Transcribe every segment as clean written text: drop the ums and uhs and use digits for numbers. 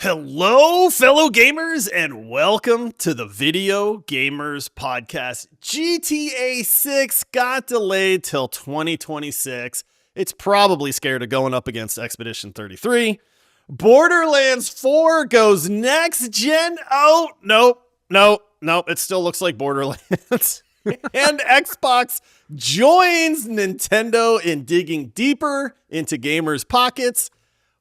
Hello, fellow gamers, and welcome to the Video Gamers Podcast. GTA 6 got delayed till 2026. It's probably scared of going up against Expedition 33. Borderlands 4 goes next gen. Oh, nope. It still looks like Borderlands. And Xbox joins Nintendo in digging deeper into gamers' pockets.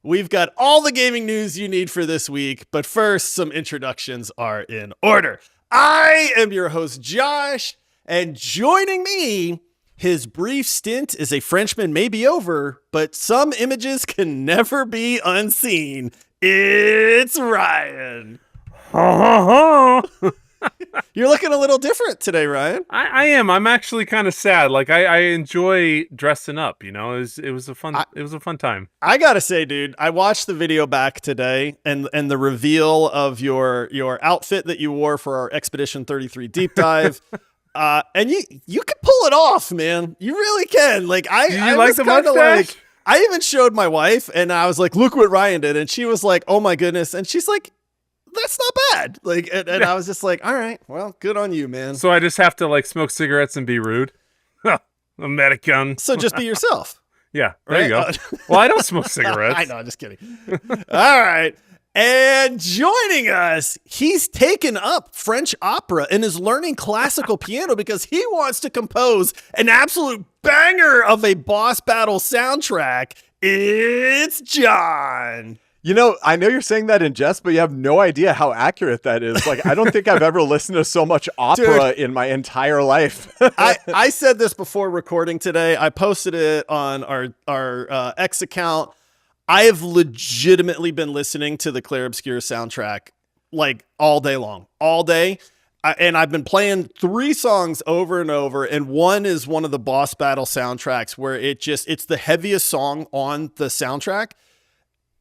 We've got all the gaming news you need for this week, but first, some introductions are in order. I am your host, Josh, and joining me, his brief stint as a Frenchman may be over, but some images can never be unseen. It's Ryan. You're looking a little different today, Ryan. I am. I'm actually kind of sad. Like I enjoy dressing up. You know, it was a fun time. I gotta say, dude, I watched the video back today, and the reveal of your outfit that you wore for our Expedition 33 deep dive. And you can pull it off, man. You really can. Like I like was the kind of mustache? like, I even showed my wife, and I was like, "Look what Ryan did," and she was like, "Oh my goodness," and she's like, that's not bad. Like, and I was just like, all right, well, good on you, man. So I just have to like smoke cigarettes and be rude. American. So just be yourself. Yeah, there you go. Well, I don't smoke cigarettes. I know, I'm just kidding. All right. And joining us, he's taken up French opera and is learning classical piano because he wants to compose an absolute banger of a boss battle soundtrack. It's John. You know, I know you're saying that in jest, but you have no idea how accurate that is. Like, I don't think I've ever listened to so much opera in my entire life. I said this before recording today. I posted it on our X account. I have legitimately been listening to the Clair Obscur soundtrack like all day long, all day. And I've been playing 3 songs over and over. And one is one of the boss battle soundtracks where it's the heaviest song on the soundtrack.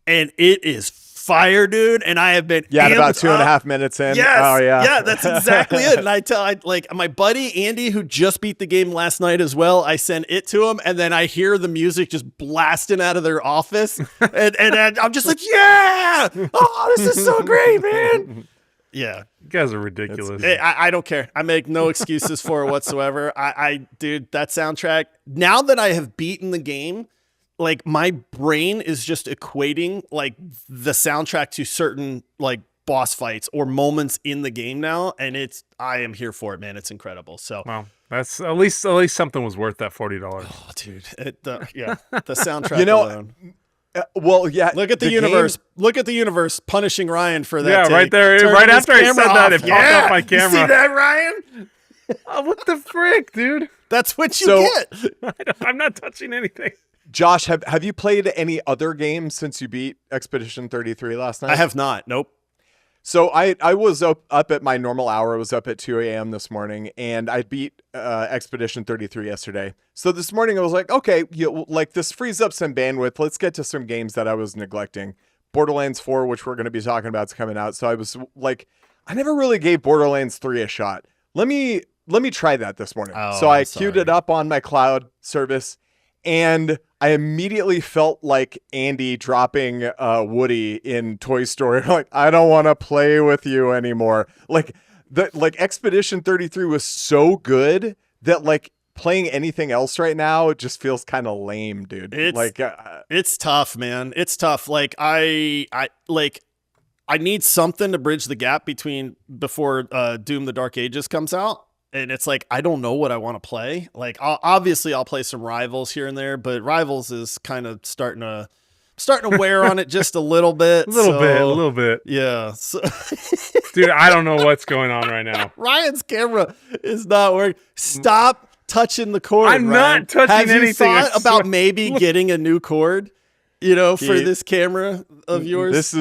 And it is fire, dude. And I have been about 2.5 minutes in. Yes. Oh yeah. Yeah, that's exactly it. And I like my buddy Andy, who just beat the game last night as well. I sent it to him, and then I hear the music just blasting out of their office, and I'm just like, yeah, oh, this is so great, man. Yeah, you guys are ridiculous. I don't care. I make no excuses for it whatsoever. Dude, that soundtrack. Now that I have beaten the game, like my brain is just equating like the soundtrack to certain like boss fights or moments in the game now. And I am here for it, man. It's incredible. So, well, that's at least something was worth that $40. Oh, dude. The soundtrack alone. Well, yeah. Look at the universe. Look at the universe punishing Ryan for that. Yeah, take. right there. Turning right after I said that, it popped off my You camera. see that, Ryan? Oh, what the frick, dude? That's what you get. I'm not touching anything. Josh, have you played any other games since you beat Expedition 33 last night? I have not. Nope. So I was up at my normal hour. I was up at 2 a.m. this morning, and I beat Expedition 33 yesterday. So this morning I was like, okay, like this frees up some bandwidth. Let's get to some games that I was neglecting. Borderlands 4, which we're going to be talking about, is coming out. So I was like, I never really gave Borderlands 3 a shot. Let me try that this morning. So I queued it up on my cloud service, and I immediately felt like Andy dropping Woody in Toy Story. Like, I don't want to play with you anymore. Like Expedition 33 was so good that like playing anything else right now, it just feels kind of lame, dude. It's tough, man. It's tough. Like I need something to bridge the gap before Doom: The Dark Ages comes out. And it's like, I don't know what I want to play. Like, obviously I'll play some Rivals here and there, but Rivals is kind of starting to wear on it just a little bit. A little bit. Yeah. So dude, I don't know what's going on right now. Ryan's camera is not working. Stop touching the cord. I'm Ryan. not touching anything. anything. Have you thought about maybe getting a new cord, for this camera of yours?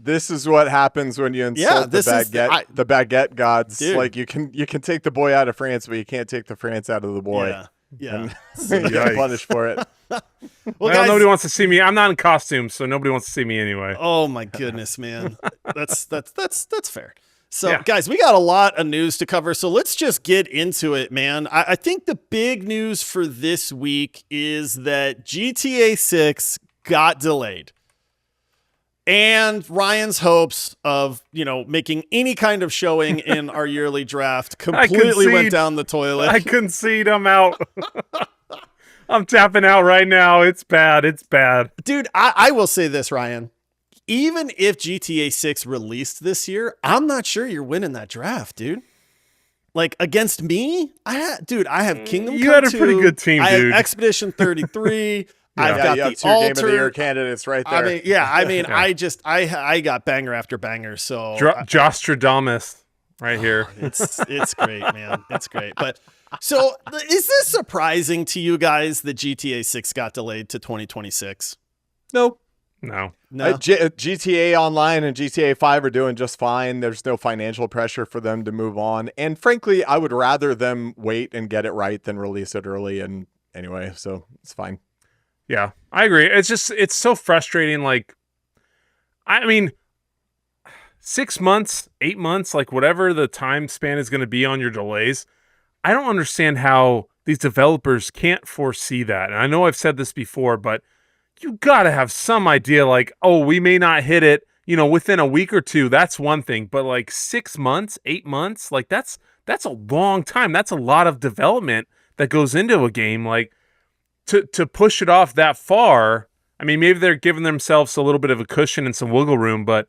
This is what happens when you insult the baguette gods. Dude. Like you can take the boy out of France, but you can't take the France out of the boy. Yeah. You get punished for it. Well, guys, nobody wants to see me. I'm not in costume, so nobody wants to see me anyway. Oh my goodness, man. That's fair. So guys, we got a lot of news to cover. So let's just get into it, man. I think the big news for this week is that GTA 6 got delayed. and Ryan's hopes of, making any kind of showing in our yearly draft completely went down the toilet. I concede. I'm out. I'm tapping out right now. It's bad. It's bad. Dude, I will say this, Ryan. Even if GTA 6 released this year, I'm not sure you're winning that draft, dude. Like, against me, I have Kingdom Come 2. You had a pretty good team, dude. I have Expedition 33. I've got the the two Game of Alter. the Year candidates right there. I got banger after banger. So Jostradamus right here. It's great, man. It's great. But so is this surprising to you guys that GTA 6 got delayed to 2026? No. GTA Online and GTA 5 are doing just fine. There's no financial pressure for them to move on. And frankly, I would rather them wait and get it right than release it early. And anyway, so it's fine. Yeah, I agree. It's so frustrating. Like, I mean, 6 months, 8 months, like whatever the time span is going to be on your delays. I don't understand how these developers can't foresee that. And I know I've said this before, but you got to have some idea like, oh, we may not hit it, within a week or two. That's one thing. But like 6 months, 8 months, like that's a long time. That's a lot of development that goes into a game. Like, to push it off that far, I mean, maybe they're giving themselves a little bit of a cushion and some wiggle room, but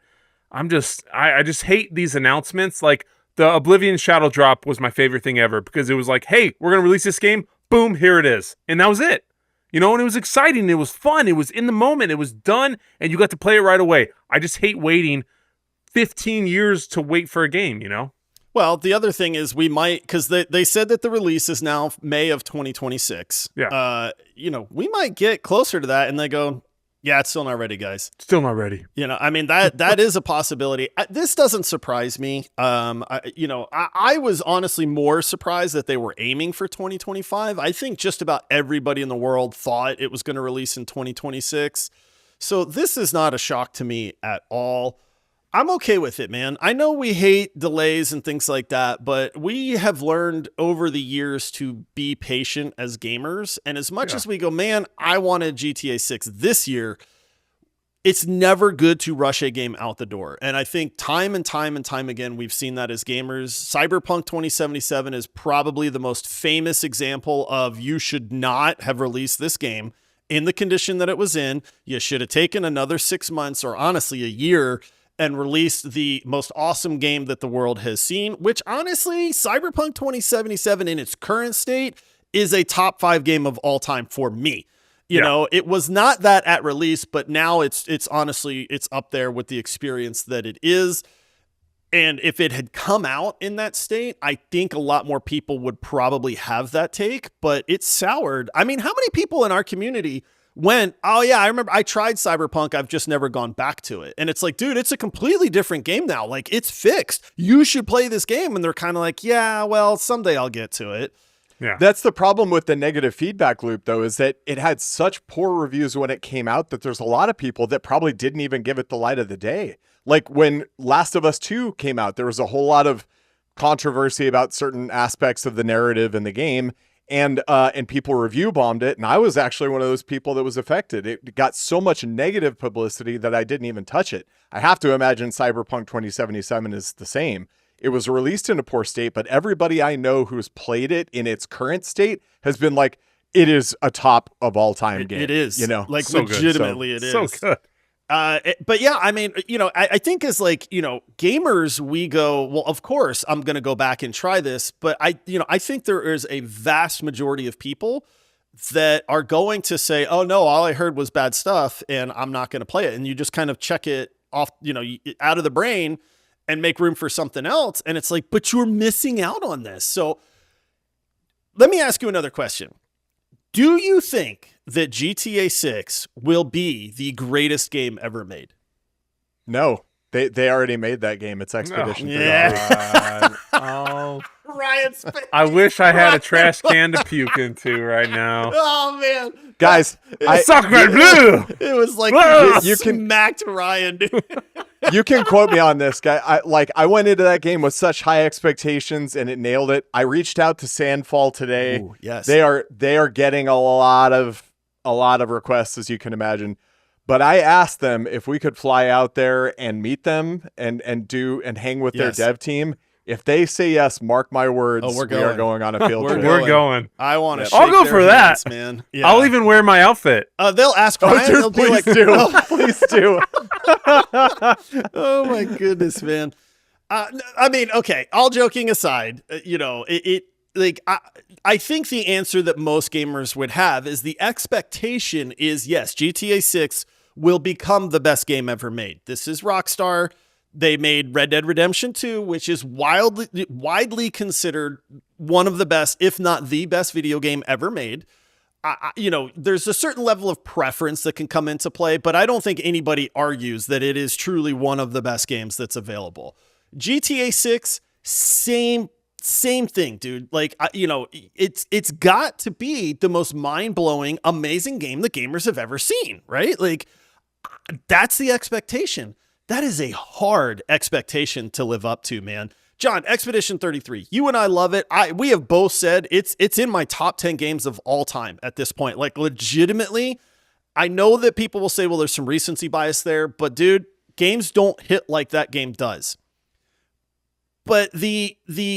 I just hate these announcements. Like, the Oblivion Shadow Drop was my favorite thing ever because it was like, hey, we're going to release this game. Boom, here it is. And that was it. And it was exciting. It was fun. It was in the moment. It was done, and you got to play it right away. I just hate waiting 15 years to wait for a game, Well, the other thing is we might, because they said that the release is now May of 2026. Yeah. We might get closer to that and they go, yeah, it's still not ready, guys. Still not ready. I mean, that is a possibility. This doesn't surprise me. I was honestly more surprised that they were aiming for 2025. I think just about everybody in the world thought it was going to release in 2026. So this is not a shock to me at all. I'm okay with it, man. I know we hate delays and things like that, but we have learned over the years to be patient as gamers. And as much as we go, man, I wanted GTA 6 this year, it's never good to rush a game out the door. And I think time and time again, we've seen that as gamers. Cyberpunk 2077 is probably the most famous example of you should not have released this game in the condition that it was in. You should have taken another 6 months or honestly a year and released the most awesome game that the world has seen, which honestly, Cyberpunk 2077 in its current state is a top 5 game of all time for me. It was not that at release, but now it's honestly, it's up there with the experience that it is. And if it had come out in that state, I think a lot more people would probably have that take, but it's soured. I mean, how many people in our community went, oh yeah, I remember I tried Cyberpunk, I've just never gone back to it. And it's like, dude, it's a completely different game now. Like, it's fixed. You should play this game. And they're kind of like, yeah, well, someday I'll get to it. Yeah. That's the problem with the negative feedback loop, though, is that it had such poor reviews when it came out that there's a lot of people that probably didn't even give it the light of the day. Like when Last of Us 2 came out, there was a whole lot of controversy about certain aspects of the narrative in the game. And people review bombed it. And I was actually one of those people that was affected. It got so much negative publicity that I didn't even touch it. I have to imagine Cyberpunk 2077 is the same. It was released in a poor state, but everybody I know who's played it in its current state has been like, it is a top of all time game. It is, like so legitimately good. It is. So good. But yeah, I mean, I think as like, gamers, we go, well, of course I'm going to go back and try this, but I think there is a vast majority of people that are going to say, oh no, all I heard was bad stuff and I'm not going to play it. And you just kind of check it off, out of the brain and make room for something else. And it's like, but you're missing out on this. So let me ask you another question. Do you think that GTA 6 will be the greatest game ever made? No, they already made that game. It's Expedition. Oh, yeah. Oh, Ryan's face. I wish I had a trash can to puke into right now. Oh man, guys, Sacred blue. It was like you smacked Ryan, dude. You can quote me on this, guy. I went into that game with such high expectations and it nailed it. I reached out to Sandfall today. Ooh, yes. They are getting a lot of requests, as you can imagine. But I asked them if we could fly out there and meet them and hang with their dev team. If they say yes, mark my words, we are going on a field trip. We're going. I want to. I'll go for hands, that, man. Yeah. I'll even wear my outfit. They'll ask Ryan. They'll be like, please do. Oh my goodness, man. I mean, okay. All joking aside, I think the answer that most gamers would have is the expectation is yes, GTA 6 will become the best game ever made. This is Rockstar. They made Red Dead Redemption 2, which is widely considered one of the best, if not the best video game ever made. There's a certain level of preference that can come into play, but I don't think anybody argues that it is truly one of the best games that's available. GTA 6, same thing, dude. Like, it's got to be the most mind-blowing, amazing game that gamers have ever seen, right? Like, that's the expectation. That is a hard expectation to live up to, man. John, Expedition 33, you and I love it. We have both said it's in my top 10 games of all time at this point. Like, legitimately, I know that people will say, well, there's some recency bias there, but dude, games don't hit like that game does. But the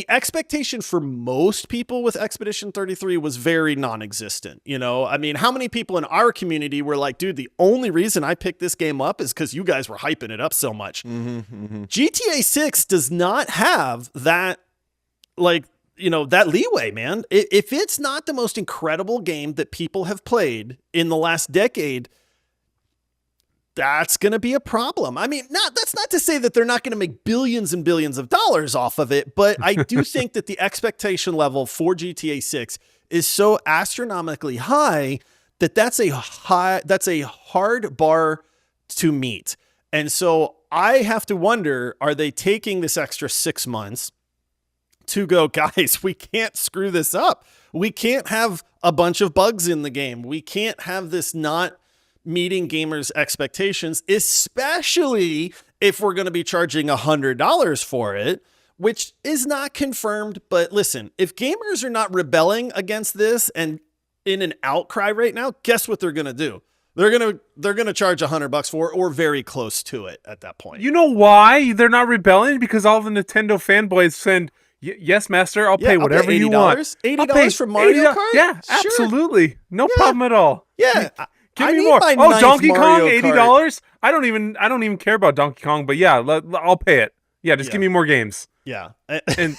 expectation for most people with Expedition 33 was very non-existent. I mean, how many people in our community were like, dude, the only reason I picked this game up is because you guys were hyping it up so much. GTA 6 does not have that, that leeway, man. If it's not the most incredible game that people have played in the last decade, that's going to be a problem. I mean, that's not to say that they're not going to make billions and billions of dollars off of it, but I do think that the expectation level for GTA 6 is so astronomically high that that's a hard bar to meet. And so I have to wonder, are they taking this extra 6 months to go, guys, we can't screw this up. We can't have a bunch of bugs in the game. We can't have this not meeting gamers' expectations, especially if we're going to be charging $100 for it, which is not confirmed. But listen, if gamers are not rebelling against this and in an outcry right now, guess what they're going to do? They're going to charge $100 for it, or very close to it at that point. You know why they're not rebelling? Because all the Nintendo fanboys send, yes, master, I'll pay whatever you want. $80 for Mario Kart? Yeah, sure. Absolutely. No problem at all. Yeah. Give me more. Oh, Donkey Kong, $80? I don't even care about Donkey Kong, but yeah, I'll pay it. Yeah, just give me more games. Yeah. And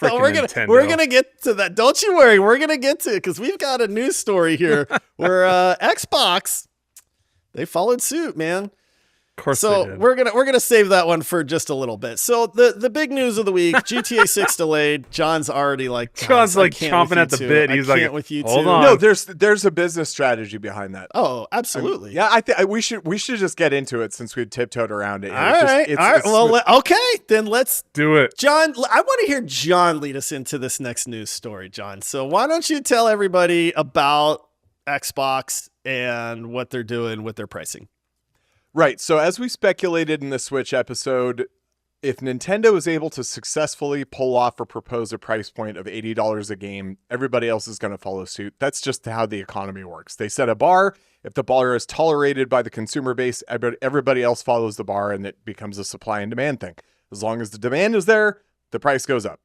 Nintendo. We're gonna get to that. Don't you worry. We're gonna get to it because we've got a news story here where Xbox, they followed suit, man. Of course. So we're gonna save that one for just a little bit. So the big news of the week: GTA 6 delayed. John's already chomping at the bit. He's like, with you hold too. on. No, there's a business strategy behind that. Oh, absolutely. Yeah, I think we should just get into it since we tiptoed around it. All right. Well, okay, then let's do it. John, I want to hear John lead us into this next news story, John. So why don't you tell everybody about Xbox and what they're doing with their pricing? Right. So as we speculated in the Switch episode, if Nintendo is able to successfully pull off or propose a price point of $80 a game, everybody else is going to follow suit. That's just how the economy works. They set a bar. If the bar is tolerated by the consumer base, everybody else follows the bar, and it becomes a supply and demand thing. As long as the demand is there, the price goes up.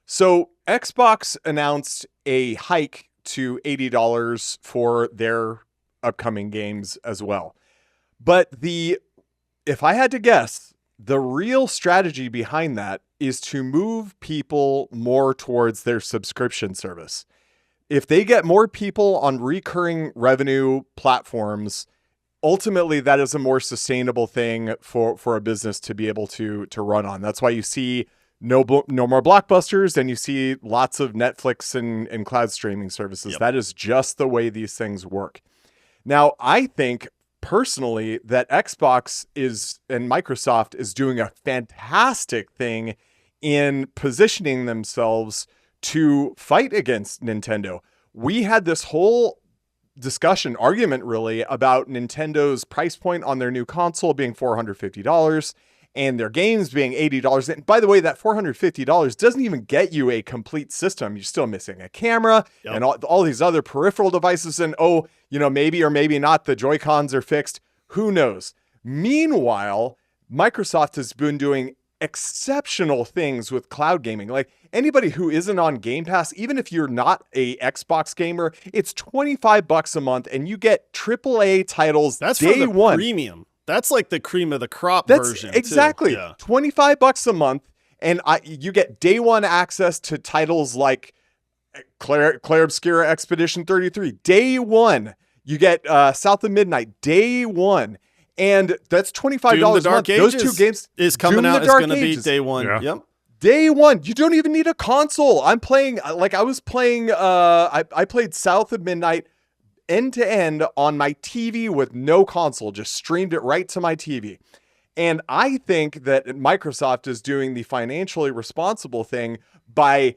So Xbox announced a hike to $80 for their upcoming games as well. But if I had to guess, the real strategy behind that is to move people more towards their subscription service. If they get more people on recurring revenue platforms, ultimately that is a more sustainable thing for a business to be able to run on. That's why you see no more blockbusters, and you see lots of Netflix and cloud streaming services. Yep. That is just the way these things work. Now, I think personally that Xbox and Microsoft is doing a fantastic thing in positioning themselves to fight against Nintendo. We had this whole argument really about Nintendo's price point on their new console being $450 and their games being $80. And by the way, that $450 doesn't even get you a complete system. You're still missing a camera and all these other peripheral devices. And maybe or maybe not the Joy-Cons are fixed. Who knows? Meanwhile, Microsoft has been doing exceptional things with cloud gaming. Like anybody who isn't on Game Pass, even if you're not a Xbox gamer, it's $25 a month and you get AAA titles That's day for the one. premium. That's like the cream of the crop That's version. exactly too. Yeah. $25 a month, and you get day one access to titles like Claire Obscura Expedition 33. Day one, you get South of Midnight. Day one, and that's $25 a month. Those two games is coming out. It's going to be day one. Yeah. Yep. Day one. You don't even need a console. I'm playing like I was playing. I played South of Midnight end to end on my TV with no console, just streamed it right to my TV. And I think that Microsoft is doing the financially responsible thing by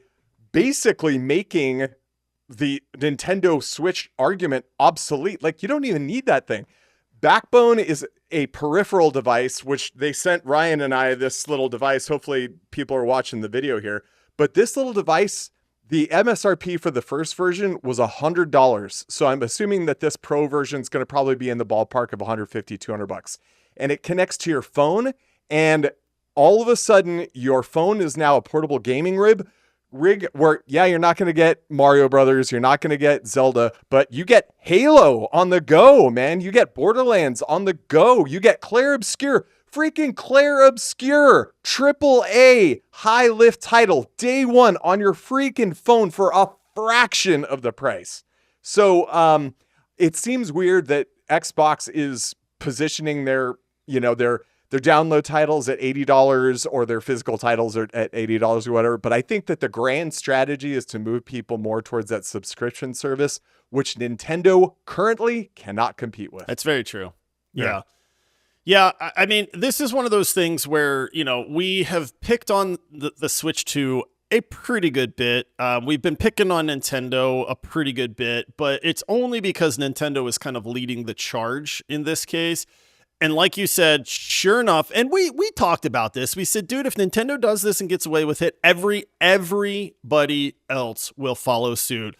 basically making the Nintendo Switch argument obsolete. Like, you don't even need that thing. Backbone is a peripheral device, which they sent Ryan and I this little device. Hopefully people are watching the video here. But this little device, the MSRP for the first version was $100. So I'm assuming that this Pro version is going to probably be in the ballpark of $150, $200. And it connects to your phone. And all of a sudden, your phone is now a portable gaming rig where, yeah, you're not going to get Mario Brothers. You're not going to get Zelda, but you get Halo on the go, man. You get Borderlands on the go. You get Claire Obscure. Freaking Claire Obscure, AAA high lift title, day one on your freaking phone for a fraction of the price. So it seems weird that Xbox is positioning their download titles at $80 or their physical titles are at $80 or whatever. But I think that the grand strategy is to move people more towards that subscription service, which Nintendo currently cannot compete with. That's very true. Yeah. Yeah, I mean, this is one of those things where, we have picked on the Switch 2 a pretty good bit. We've been picking on Nintendo a pretty good bit, but it's only because Nintendo is kind of leading the charge in this case. And like you said, sure enough, and we talked about this. We said, dude, if Nintendo does this and gets away with it, everybody else will follow suit.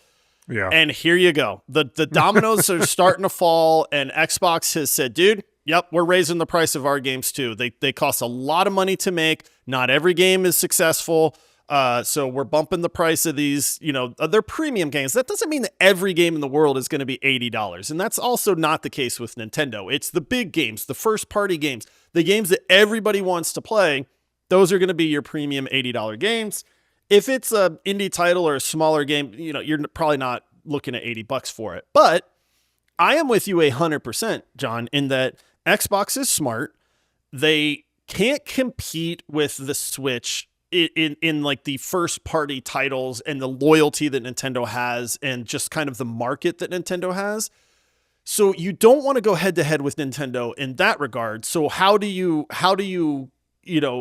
Yeah. And here you go. The dominoes are starting to fall, and Xbox has said, dude, yep, we're raising the price of our games too. They cost a lot of money to make. Not every game is successful. So we're bumping the price of these, they're premium games. That doesn't mean that every game in the world is going to be $80. And that's also not the case with Nintendo. It's the big games, the first party games, the games that everybody wants to play. Those are going to be your premium $80 games. If it's an indie title or a smaller game, you're probably not looking at $80 for it. But I am with you 100%, John, in that Xbox is smart. They can't compete with the Switch in like the first party titles and the loyalty that Nintendo has and just kind of the market that Nintendo has. So you don't want to go head to head with Nintendo in that regard. So how do you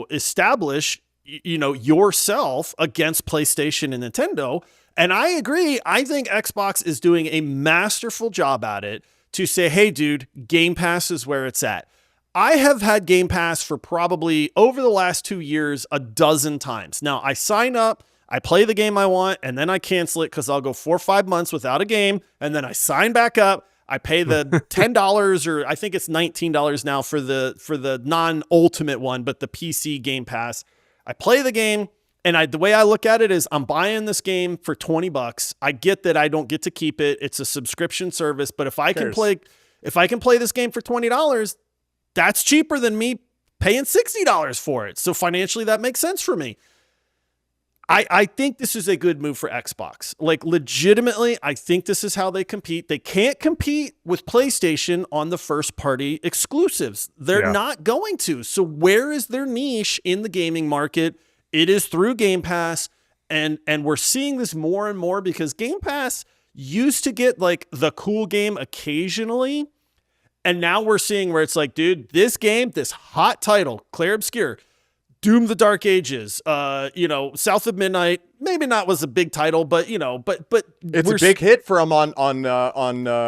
establish, yourself against PlayStation and Nintendo? And I agree. I think Xbox is doing a masterful job at it to say, hey, dude, Game Pass is where it's at. I have had Game Pass for probably over the last 2 years a dozen times. Now, I sign up, I play the game I want, and then I cancel it because I'll go 4 or 5 months without a game, and then I sign back up. I pay the $10 or I think it's $19 now for the non-ultimate one, but the PC Game Pass. I play the game, and the way I look at it is I'm buying this game for $20. I get that I don't get to keep it. It's a subscription service, but if I can play this game for $20, that's cheaper than me paying $60 for it. So financially, that makes sense for me. I think this is a good move for Xbox. Like, legitimately, I think this is how they compete. They can't compete with PlayStation on the first-party exclusives. They're not going to. So where is their niche in the gaming market? It is through Game Pass, and we're seeing this more and more because Game Pass used to get, like, the cool game occasionally, and now we're seeing where it's like, dude, this game, this hot title, Claire Obscure, Doom the Dark Ages, South of Midnight, maybe not was a big title, but but it's a big hit for them on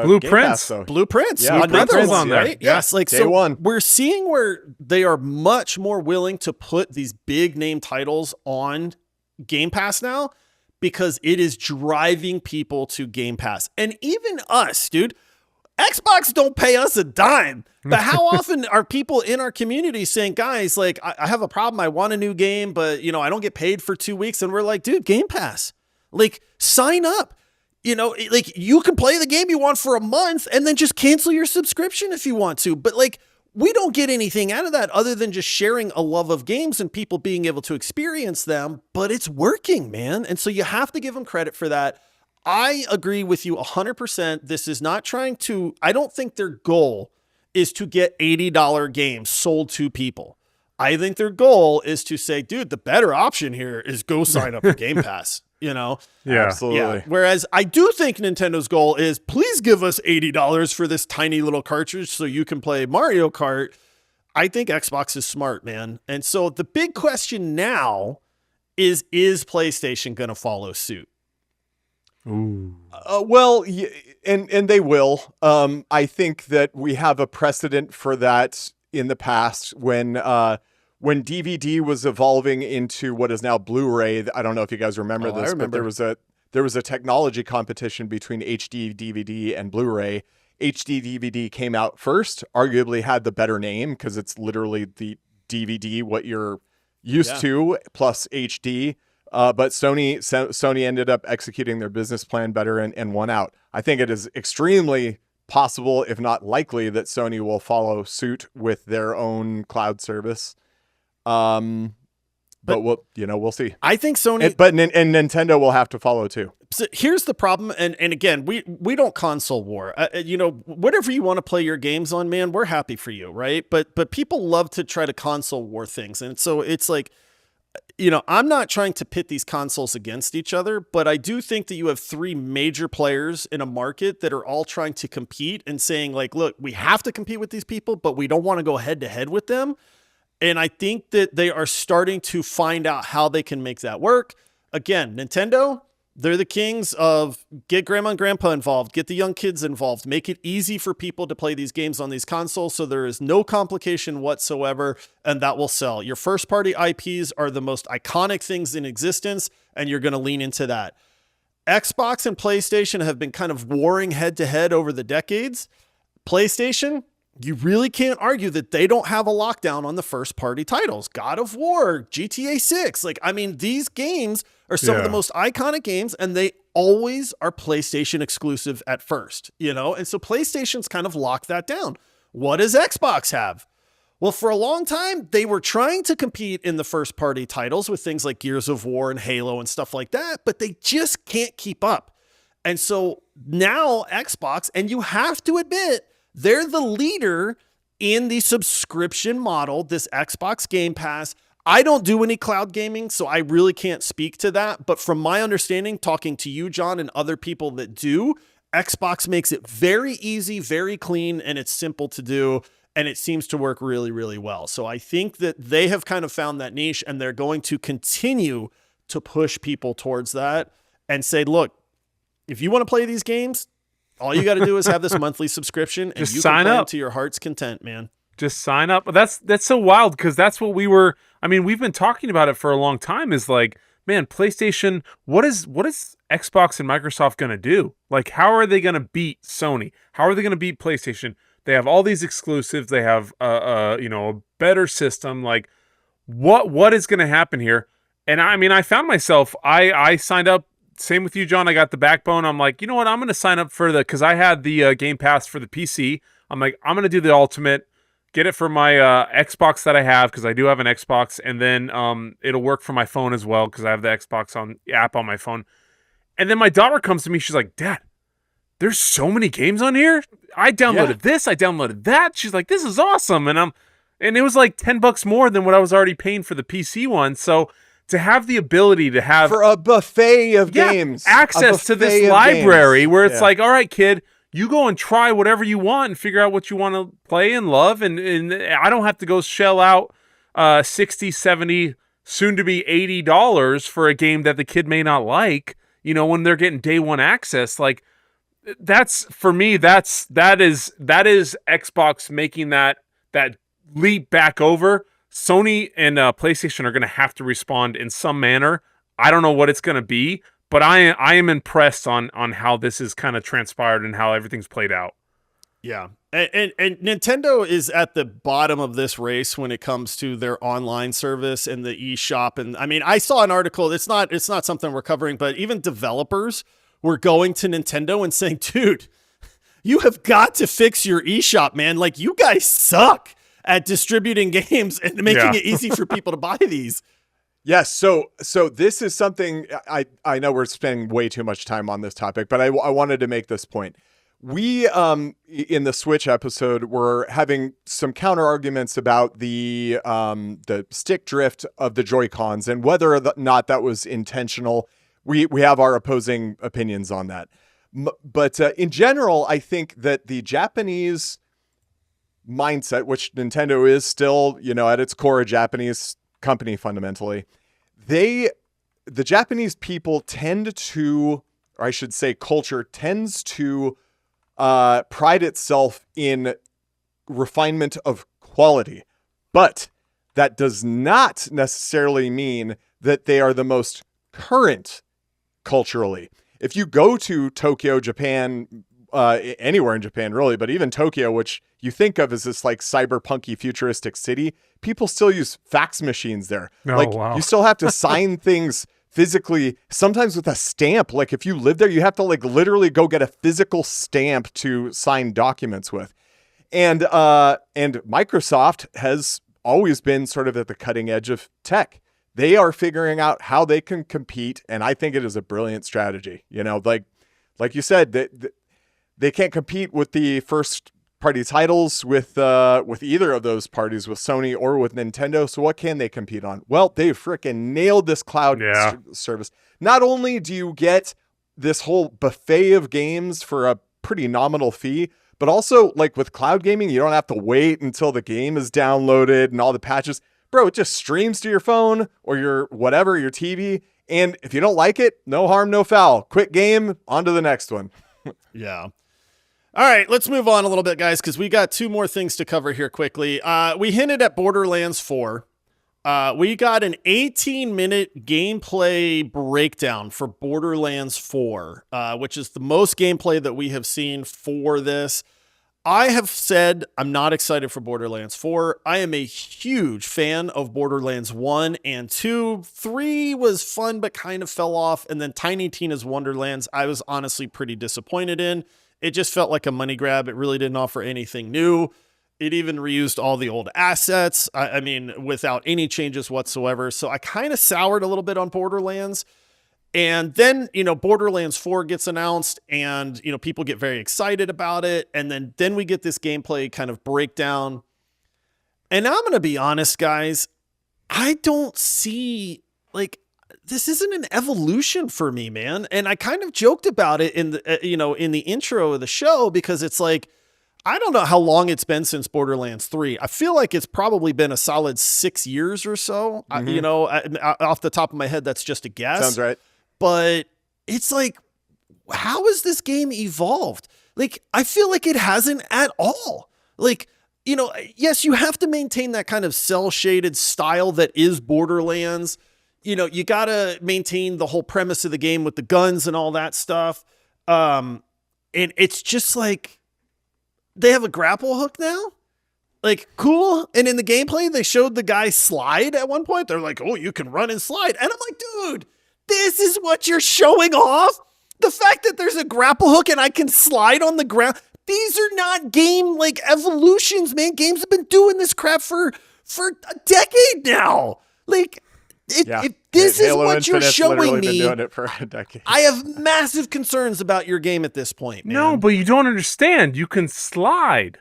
Blueprints. Blueprints, yeah, another Blueprints one, on there. right? Yeah. Yes, like Day so one. we're seeing where they are much more willing to put these big name titles on Game Pass now because it is driving people to Game Pass. And even us, dude, Xbox don't pay us a dime. But how often are people in our community saying, guys, like, I have a problem. I want a new game, but, you know, I don't get paid for 2 weeks. And we're like, dude, Game Pass. Like, sign up. You know, like, you can play the game you want for a month and then just cancel your subscription if you want to. But, like, we don't get anything out of that other than just sharing a love of games and people being able to experience them. But it's working, man. And so you have to give them credit for that. I agree with you 100%. This is not trying to, I don't think their goal is to get $80 games sold to people. I think their goal is to say, dude, the better option here is go sign up for Game Pass, you know? Yeah, absolutely. Yeah. Whereas I do think Nintendo's goal is, please give us $80 for this tiny little cartridge so you can play Mario Kart. I think Xbox is smart, man. And so the big question now is PlayStation going to follow suit? Ooh. Well, and they will. I think that we have a precedent for that in the past when DVD was evolving into what is now Blu-ray. I don't know if you guys remember this, but there was a technology competition between HD DVD and Blu-ray. HD DVD came out first, arguably had the better name because it's literally the DVD, what you're used to, plus HD. But Sony ended up executing their business plan better and won out. I think it is extremely possible, if not likely, that Sony will follow suit with their own cloud service. But we'll see. I think Sony, and Nintendo will have to follow too. So here's the problem, and again, we don't console war. Whatever you want to play your games on, man, we're happy for you, right? But people love to try to console war things, and so it's like, you know, I'm not trying to pit these consoles against each other, but I do think that you have three major players in a market that are all trying to compete and saying, like, look, we have to compete with these people, but we don't want to go head to head with them. And I think that they are starting to find out how they can make that work. Again, Nintendo, they're the kings of get grandma and grandpa involved, get the young kids involved, make it easy for people to play these games on these consoles so there is no complication whatsoever, and that will sell. Your first-party IPs are the most iconic things in existence, and you're going to lean into that. Xbox and PlayStation have been kind of warring head-to-head over the decades. PlayStation, you really can't argue that they don't have a lockdown on the first-party titles. God of War, GTA 6. Like, I mean, these games are some of the most iconic games, and they always are PlayStation exclusive at first, you know? And so PlayStation's kind of locked that down. What does Xbox have? Well, for a long time, they were trying to compete in the first-party titles with things like Gears of War and Halo and stuff like that, but they just can't keep up. And so now Xbox, and you have to admit, they're the leader in the subscription model, this Xbox Game Pass. I don't do any cloud gaming, so I really can't speak to that. But from my understanding, talking to you, John, and other people that do, Xbox makes it very easy, very clean, and it's simple to do. And it seems to work really, really well. So I think that they have kind of found that niche, and they're going to continue to push people towards that and say, look, if you want to play these games, all you got to do is have this monthly subscription, and just you sign can play up them to your heart's content, man. Just sign up. That's so wild because that's what we've been talking about it for a long time is like, man, PlayStation, what is Xbox and Microsoft going to do? Like, how are they going to beat Sony? How are they going to beat PlayStation? They have all these exclusives. They have a better system. Like, what is going to happen here? And I mean, I found myself, I signed up. Same with you, John. I got the Backbone. I'm like, you know what? I'm going to sign up for because I had the Game Pass for the PC. I'm like, I'm going to do the Ultimate, get it for my Xbox that I have because I do have an Xbox, and then it'll work for my phone as well because I have the Xbox app on my phone. And then my daughter comes to me. She's like, Dad, there's so many games on here. I downloaded this. I downloaded that. She's like, this is awesome. And it was like $10 more than what I was already paying for the PC one. So to have the ability to have for a buffet of games, access to this library where it's like, all right, kid, you go and try whatever you want and figure out what you want to play and love. And I don't have to go shell out $60, $70, soon to be $80 for a game that the kid may not like, you know, when they're getting day one access. Like, that's for me, that is Xbox making that leap back over. Sony and PlayStation are going to have to respond in some manner. I don't know what it's going to be, but I am impressed on how this is kind of transpired and how everything's played out. Yeah. And Nintendo is at the bottom of this race when it comes to their online service and the eShop. And I mean, I saw an article, it's not something we're covering, but even developers were going to Nintendo and saying, dude, you have got to fix your eShop, man. Like, you guys suck at distributing games and making it easy for people to buy these. Yes. So this is something I know we're spending way too much time on this topic, but I wanted to make this point. We, in the Switch episode, were having some counter arguments about the stick drift of the Joy-Cons and whether or not that was intentional. We have our opposing opinions on that. But in general, I think that the Japanese mindset, which Nintendo is still, at its core, a Japanese company fundamentally, the Japanese people tend to, or I should say culture tends to pride itself in refinement of quality, but that does not necessarily mean that they are the most current culturally. If you go to Tokyo, Japan, anywhere in Japan really, but even Tokyo, which you think of as this like cyberpunky futuristic city, people still use fax machines there. Wow. You still have to sign things physically, sometimes with a stamp. Like if you live there, you have to like literally go get a physical stamp to sign documents with. And Microsoft has always been sort of at the cutting edge of tech. They are figuring out how they can compete, and I think it is a brilliant strategy. Like you said, they can't compete with the first party titles with either of those parties, with Sony or with Nintendo. So what can they compete on? Well, they freaking nailed this cloud service. Not only do you get this whole buffet of games for a pretty nominal fee, but also like with cloud gaming, you don't have to wait until the game is downloaded and all the patches. Bro, it just streams to your phone or your TV. And if you don't like it, no harm, no foul. Quit game, on to the next one. Yeah. All right, let's move on a little bit, guys, because we got two more things to cover here quickly. We hinted at Borderlands 4. We got an 18-minute gameplay breakdown for Borderlands 4, which is the most gameplay that we have seen for this. I have said I'm not excited for Borderlands 4. I am a huge fan of Borderlands 1 and 2. 3 was fun, but kind of fell off. And then Tiny Tina's Wonderlands, I was honestly pretty disappointed in. It just felt like a money grab. It really didn't offer anything new. It even reused all the old assets. I mean, without any changes whatsoever. So I kind of soured a little bit on Borderlands. And then, Borderlands 4 gets announced and, people get very excited about it. And then we get this gameplay kind of breakdown. And I'm going to be honest, guys, I don't see, this isn't an evolution for me, man. And I kind of joked about it in the, in the intro of the show, because it's like, I don't know how long it's been since Borderlands 3. I feel like it's probably been a solid 6 years or so. Mm-hmm. Off the top of my head, that's just a guess. Sounds right. But it's like, how has this game evolved? I feel like it hasn't at all. Yes, you have to maintain that kind of cel-shaded style that is Borderlands. You got to maintain the whole premise of the game with the guns and all that stuff. And it's just like, they have a grapple hook now? Cool. And in the gameplay, they showed the guy slide at one point. They're like, oh, you can run and slide. And I'm like, dude, this is what you're showing off? The fact that there's a grapple hook and I can slide on the ground. These are not game evolutions, man. Games have been doing this crap for a decade now. If this is what you're showing me, been doing it for a decade. I have massive concerns about your game at this point, man. No, but you don't understand. You can slide.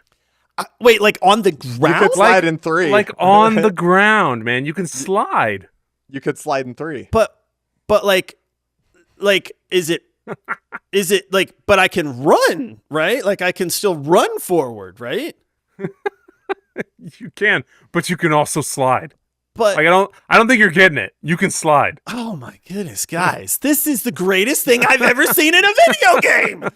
Wait, on the ground? You could slide in 3. On the ground, man. You can slide. You could slide in 3. But is it but I can run, right? I can still run forward, right? You can, but you can also slide. But I don't think you're getting it. You can slide. Oh my goodness, guys. This is the greatest thing I've ever seen in a video game.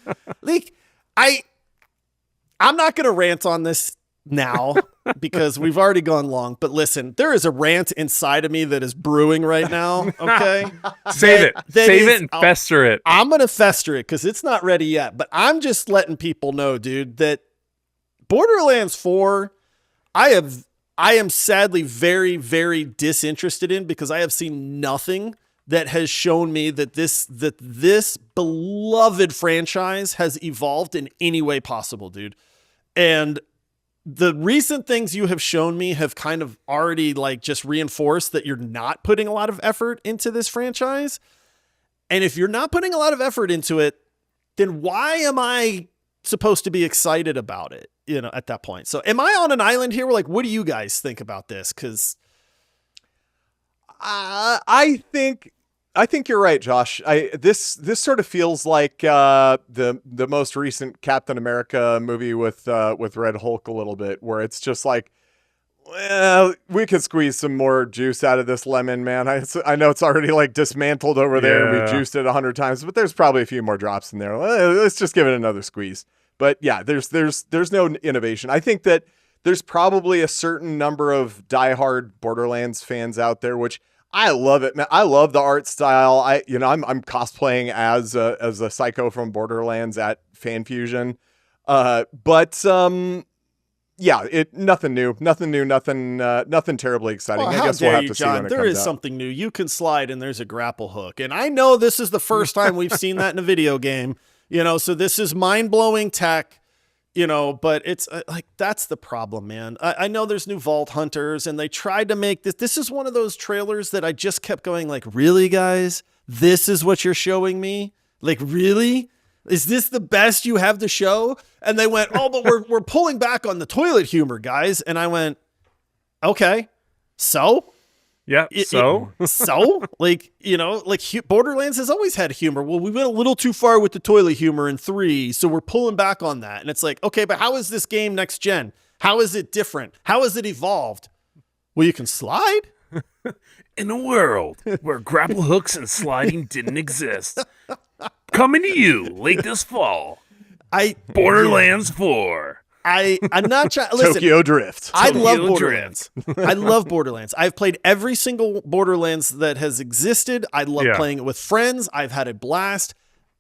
I'm not going to rant on this now because we've already gone long, but listen, there is a rant inside of me that is brewing right now. Okay. Save it and fester it. I'm going to fester it because it's not ready yet, but I'm just letting people know, dude, that Borderlands 4, I am sadly very, very disinterested in, because I have seen nothing that has shown me that this beloved franchise has evolved in any way possible, dude. And the recent things you have shown me have kind of already like just reinforced that you're not putting a lot of effort into this franchise. And if you're not putting a lot of effort into it, then why am I supposed to be excited about it, you know, at that point? So am I on an island here? Like, what do you guys think about this? Because I think you're right, Josh. This sort of feels like the most recent Captain America movie with Red Hulk a little bit, where it's just like, well, we could squeeze some more juice out of this lemon, man. I know it's already like dismantled over there. Yeah. We juiced it 100 times, but there's probably a few more drops in there. Let's just give it another squeeze. But yeah, there's no innovation. I think that there's probably a certain number of diehard Borderlands fans out there, which I love it, man. I love the art style. I'm cosplaying as a psycho from Borderlands at FanFusion. Yeah, nothing new, nothing terribly exciting. Well, I guess we'll have to see when it there comes is out. something new. You can slide and there's a grapple hook. And I know this is the first time we've seen that in a video game, you know, so this is mind-blowing tech, you know, but it's like, that's the problem, man. I know there's new Vault Hunters, and they tried to make this. This is one of those trailers that I just kept going like, really, guys? This is what you're showing me? Like, really? Is this the best you have to show? And they went, oh, but we're pulling back on the toilet humor, guys. And I went, okay, so? Yeah, so? So? Like, you know, like Borderlands has always had humor. Well, we went a little too far with the toilet humor in 3, so we're pulling back on that. And it's like, okay, but how is this game next gen? How is it different? How is it evolved? Well, you can slide? In a world where grapple hooks and sliding didn't exist. Coming to you late this fall. Borderlands 4. I'm not trying. Listen, Tokyo Drift. I love Tokyo Borderlands. I love Borderlands. I've played every single Borderlands that has existed. I love playing it with friends. I've had a blast.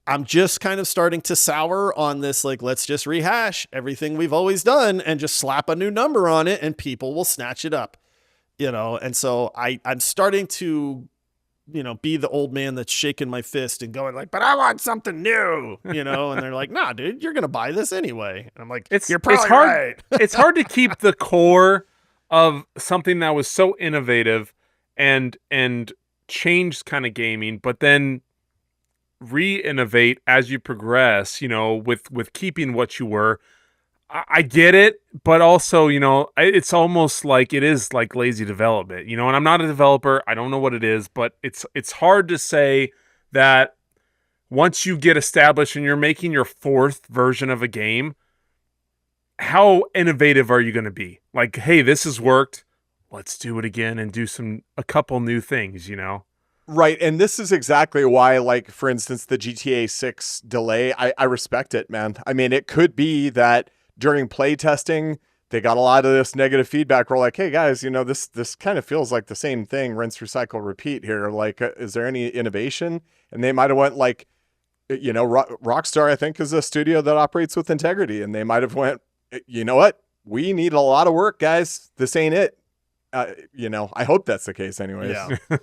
I'm just kind of starting to sour on this, like, let's just rehash everything we've always done and just slap a new number on it and people will snatch it up, you know? And so I'm starting to, you know, be the old man that's shaking my fist and going like, but I want something new, you know? And they're like, nah, dude, you're going to buy this anyway. And I'm like, you're probably hard, right. It's hard to keep the core of something that was so innovative and changed kind of gaming, but then re-innovate as you progress, you know, with keeping what you were. I get it, but also, you know, it's almost like it is like lazy development, you know, and I'm not a developer. I don't know what it is, but it's hard to say that once you get established and you're making your 4th version of a game, how innovative are you going to be? Like, hey, this has worked. Let's do it again and do a couple new things, you know? Right, and this is exactly why, like, for instance, the GTA 6 delay, I respect it, man. I mean, it could be that during play testing, they got a lot of this negative feedback. We're like, hey, guys, you know, this kind of feels like the same thing, rinse, recycle, repeat here. Like, is there any innovation? And they might have went like, you know, Rockstar, I think, is a studio that operates with integrity. And they might have went, you know what? We need a lot of work, guys. This ain't it. You know, I hope that's the case anyways. Yeah.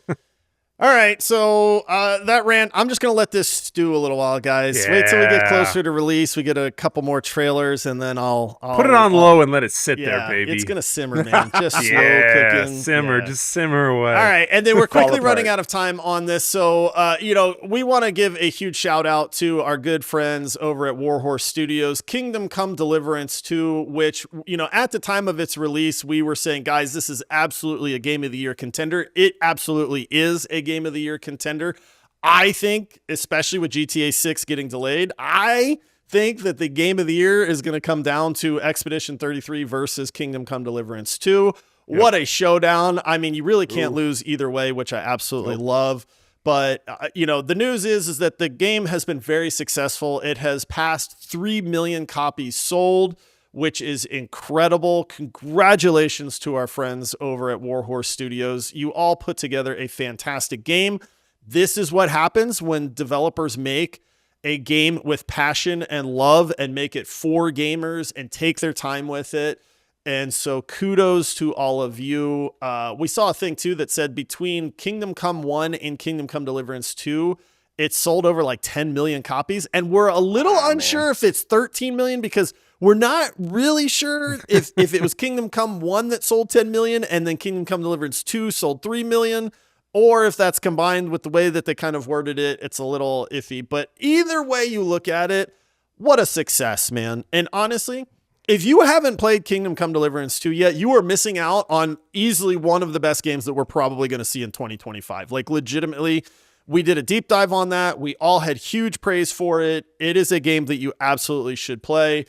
All right, so that rant, I'm just going to let this stew a little while, guys. Yeah. Wait till we get closer to release. We get a couple more trailers, and then I'll put it on low and let it sit there, baby. It's going to simmer, man. Just slow cooking. Simmer. Yeah. Just simmer away. All right, and then we're quickly apart. running out of time on this. So, you know, we want to give a huge shout out to our good friends over at Warhorse Studios, Kingdom Come Deliverance 2, which, you know, at the time of its release, we were saying, guys, this is absolutely a Game of the Year contender. It absolutely is a Game of the Year contender. I think, especially with GTA 6 getting delayed, I think that the Game of the Year is going to come down to Expedition 33 versus Kingdom Come Deliverance 2. Yep. What a showdown. I mean, you really can't lose either way, which I absolutely love. But, you know, the news is that the game has been very successful. It has passed 3 million copies sold, which is incredible. Congratulations to our friends over at Warhorse Studios. You all put together a fantastic game. This is what happens when developers make a game with passion and love and make it for gamers and take their time with it. And so kudos to all of you. We saw a thing too that said between Kingdom Come 1 and Kingdom Come Deliverance 2, it sold over like 10 million copies. And we're a little unsure if it's 13 million because we're not really sure if it was Kingdom Come 1 that sold 10 million and then Kingdom Come Deliverance 2 sold 3 million, or if that's combined with the way that they kind of worded it. It's a little iffy. But either way you look at it, what a success, man. And honestly, if you haven't played Kingdom Come Deliverance 2 yet, you are missing out on easily one of the best games that we're probably going to see in 2025. Like legitimately, we did a deep dive on that. We all had huge praise for it. It is a game that you absolutely should play.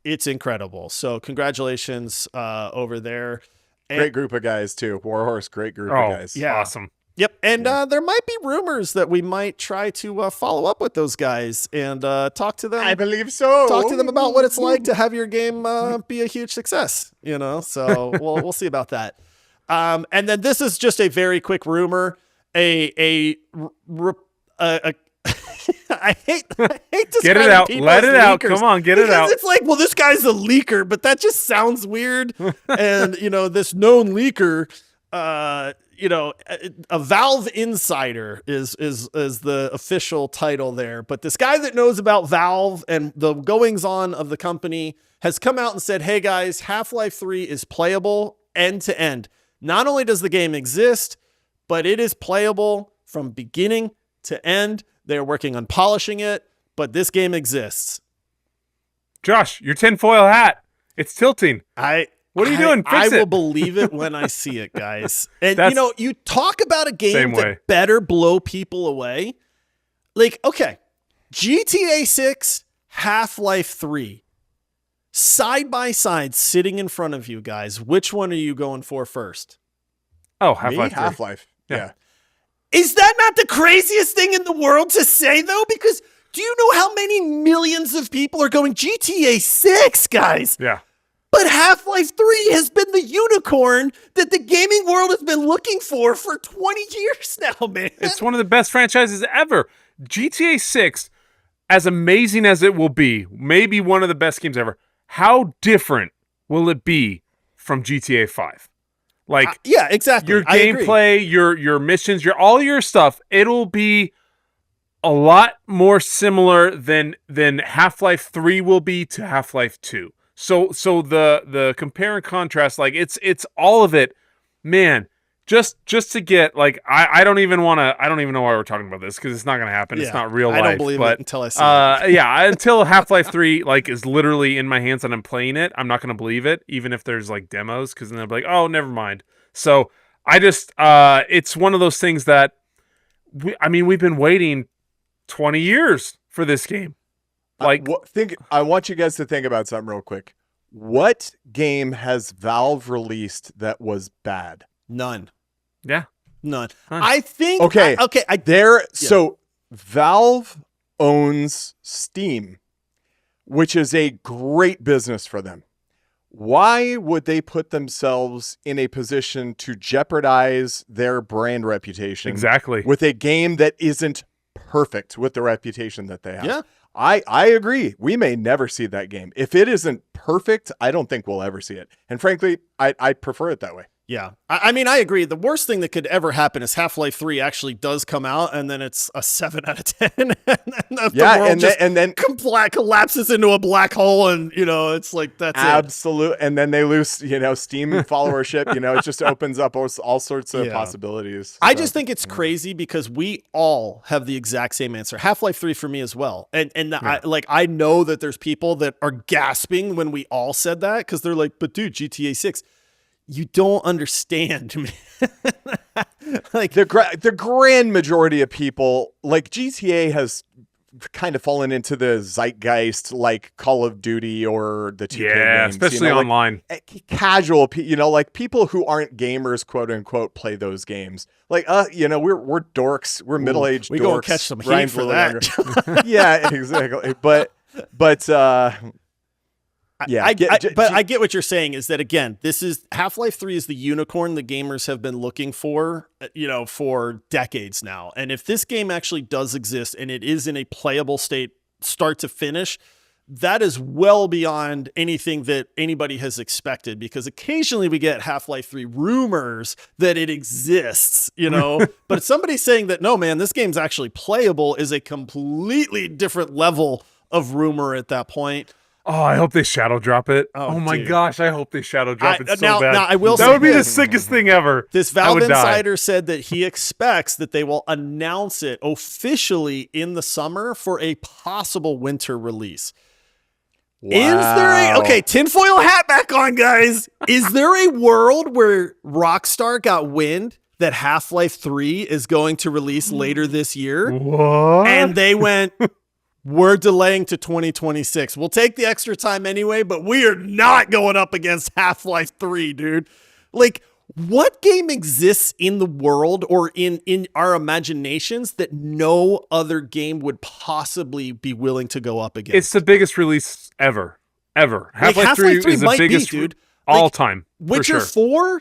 It's incredible. So congratulations over there. Great group of guys too. Warhorse, great group of guys. Yeah. Awesome. Yep. And there might be rumors that we might try to follow up with those guys and talk to them. I believe so. Talk to them about what it's like to have your game be a huge success, you know? So we'll see about that. And then this is just a very quick rumor. I hate Get it out. Let it out. Come on, get it out. It's like, well, this guy's a leaker, but that just sounds weird. And, you know, this known leaker, you know, a Valve insider is the official title there. But this guy that knows about Valve and the goings on of the company has come out and said, hey guys, Half-Life 3 is playable end to end. Not only does the game exist, but it is playable from beginning to end. They're working on polishing it, but this game exists. Josh, your tinfoil hat. It's tilting. What are you doing? Fix I it. will believe it when I see it, guys. And, you know, you talk about a game that better blow people away. Like, okay, GTA 6, Half-Life 3, side by side, sitting in front of you guys. Which one are you going for first? Oh, Half-Life 3. Half-Life. Yeah. Is that not the craziest thing in the world to say, though? Because do you know how many millions of people are going GTA 6, guys? Yeah. But Half-Life 3 has been the unicorn that the gaming world has been looking for 20 years now, man. It's one of the best franchises ever. GTA 6, as amazing as it will be, maybe one of the best games ever. How different will it be from GTA 5? Like, yeah, exactly. Your gameplay, your missions, all your stuff, it'll be a lot more similar than Half-Life 3 will be to Half-Life 2. So the compare and contrast, like it's all of it, man. Just to get like I don't even know why we're talking about this because it's not gonna happen. Yeah, it's not real life. I don't believe it until I see it. Yeah, until Half-Life 3 like is literally in my hands and I'm playing it, I'm not gonna believe it, even if there's like demos, because then they'll be like, oh, never mind. So I just it's one of those things that we've been waiting 20 years for this game. Like, I want you guys to think about something real quick. What game has Valve released that was bad? None. Yeah. None. I think. Okay. Yeah. So Valve owns Steam, which is a great business for them. Why would they put themselves in a position to jeopardize their brand reputation exactly with a game that isn't perfect with the reputation that they have? Yeah. I agree. We may never see that game. If it isn't perfect, I don't think we'll ever see it. And frankly, I prefer it that way. Yeah. I mean, I agree. The worst thing that could ever happen is Half-Life 3 actually does come out and then it's a 7 out of 10. and then collapses into a black hole and, you know, it's like, that's absolute. And then they lose, you know, Steam followership, you know, it just opens up all sorts of possibilities. I just think it's crazy because we all have the exact same answer. Half-Life 3 for me as well. And I know that there's people that are gasping when we all said that because they're like, but dude, GTA 6. You don't understand, man. Like the grand majority of people, like GTA has kind of fallen into the zeitgeist, like Call of Duty or the 2K games, especially online. Like, casual, you know, like people who aren't gamers, quote unquote, play those games. Like, you know, we're dorks, we're middle-aged dorks. We go and catch some heat for that. Yeah, exactly. But I get what you're saying is that, again, this is Half-Life 3 is the unicorn the gamers have been looking for, for decades now. And if this game actually does exist and it is in a playable state, start to finish, that is well beyond anything that anybody has expected, because occasionally we get Half-Life 3 rumors that it exists, but somebody saying that, no, man, this game's actually playable is a completely different level of rumor at that point. Oh, I hope they shadow drop it. Oh my dude. gosh, I hope they shadow drop it so bad. Now, I will that say would be the this. sickest thing ever. This Valve insider said that he expects that they will announce it officially in the summer for a possible winter release. Wow. Is there tinfoil hat back on, guys. Is there a world where Rockstar got wind that Half-Life 3 is going to release later this year? What? And they went, we're delaying to 2026. We'll take the extra time anyway, but we are not going up against Half-Life 3, dude. Like, what game exists in the world or in our imaginations that no other game would possibly be willing to go up against? It's the biggest release ever. Half-Life 3 is the biggest dude. All time. Witcher 4?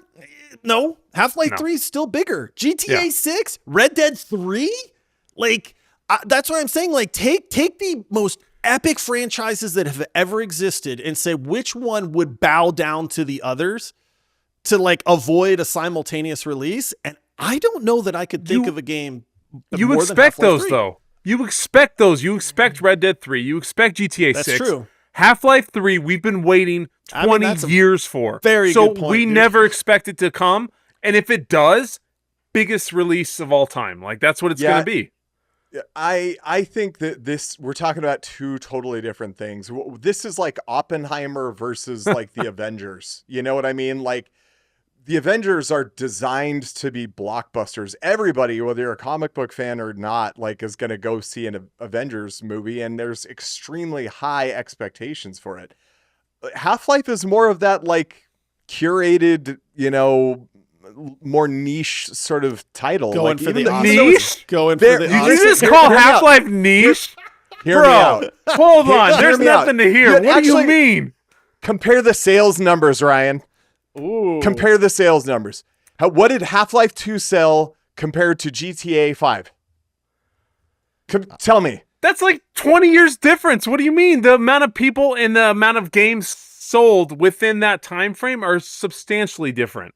No. Half-Life 3 is still bigger. GTA 6? Red Dead 3? Like, that's what I'm saying. Like, take the most epic franchises that have ever existed and say which one would bow down to the others to like avoid a simultaneous release. And I don't know that I could think of a game. You expect those though. You expect those. You expect Red Dead 3. You expect GTA 6. That's true. Half-Life 3, we've been waiting 20 years for. Very good point, we dude. never expect it to come. And if it does, biggest release of all time. Like, that's what it's going to be. I think that we're talking about two totally different things. This is like Oppenheimer versus like the Avengers. You know what I mean? Like, the Avengers are designed to be blockbusters. Everybody, whether you're a comic book fan or not, like, is going to go see an Avengers movie, and there's extremely high expectations for it. Half-Life is more of that, like, curated, more niche sort of title. Going like, for the niche? Going for the Did you just call Half-Life niche? Hear me out. Hold on. There's nothing to hear. What do you mean? Compare the sales numbers, Ryan. Ooh. Compare the sales numbers. What did Half-Life 2 sell compared to GTA 5? Tell me. That's like 20 years difference. What do you mean? The amount of people and the amount of games sold within that time frame are substantially different.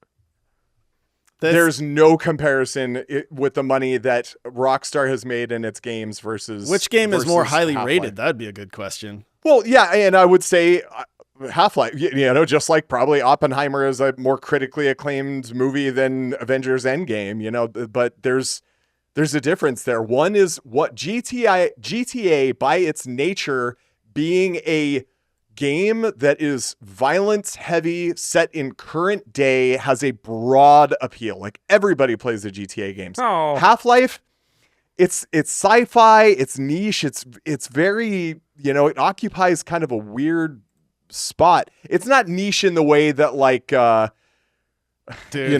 There's no comparison with the money that Rockstar has made in its games versus which game is more highly Half-Life. rated? That'd be a good question. Well, yeah, and I would say Half-Life, just like probably Oppenheimer is a more critically acclaimed movie than Avengers Endgame, but there's a difference there. One is what GTA by its nature being a game that is violence heavy, set in current day, has a broad appeal. Like, everybody plays the GTA games. Oh. Half-Life, it's sci-fi, it's niche, it's very, it occupies kind of a weird spot. It's not niche in the way that like dude,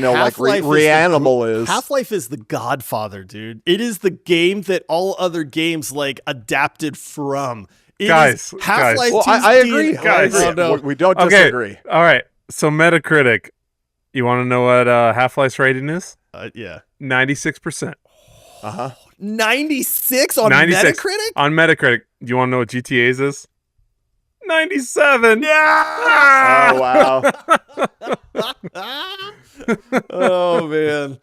like Reanimal is. Half-Life is the Godfather, dude. It is the game that all other games like adapted from. Half-Life. Well, I agree. Guys. I agree. We don't disagree. All right. So Metacritic, you want to know what Half-Life's rating is? Yeah. 96%. 96 on 96 Metacritic? On Metacritic. Do you want to know what GTA's is? 97. Yeah. Oh, wow. Oh, man.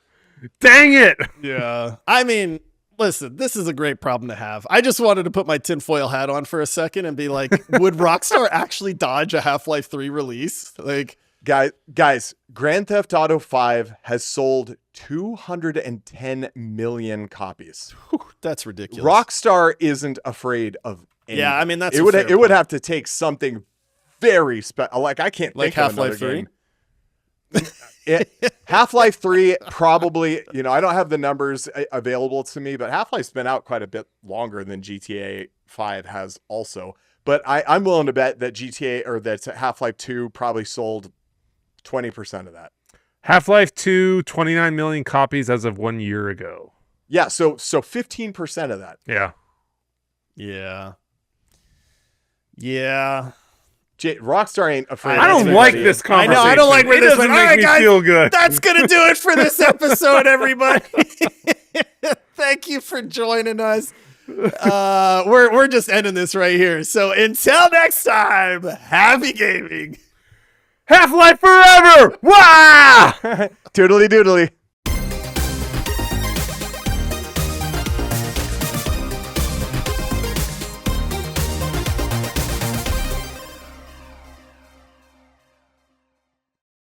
Dang it. Yeah. I mean, listen, this is a great problem to have. I just wanted to put my tinfoil hat on for a second and be like, would Rockstar actually dodge a Half-Life 3 release? Like, guys, Grand Theft Auto 5 has sold 210 million copies. That's ridiculous. Rockstar isn't afraid of anything. Yeah, I mean, that's it would have to take something very special. Like, I can't think of Half-Life 3. Half-Life 3 probably, I don't have the numbers available to me, but Half-Life's been out quite a bit longer than GTA 5 has also. But I'm willing to bet that that Half-Life 2 probably sold 20% of that. Half-Life 2, 29 million copies as of 1 year ago. Yeah, so 15% of that. Yeah. Yeah. Yeah. Rockstar ain't afraid. I of don't like anybody. this I conversation. know, I don't like where it this doesn't went. All make right, me guys, feel good. That's gonna do it for this episode, everybody. Thank you for joining us. We're just ending this right here. So until next time, happy gaming. Half-Life forever! Wow! Toodly doodly.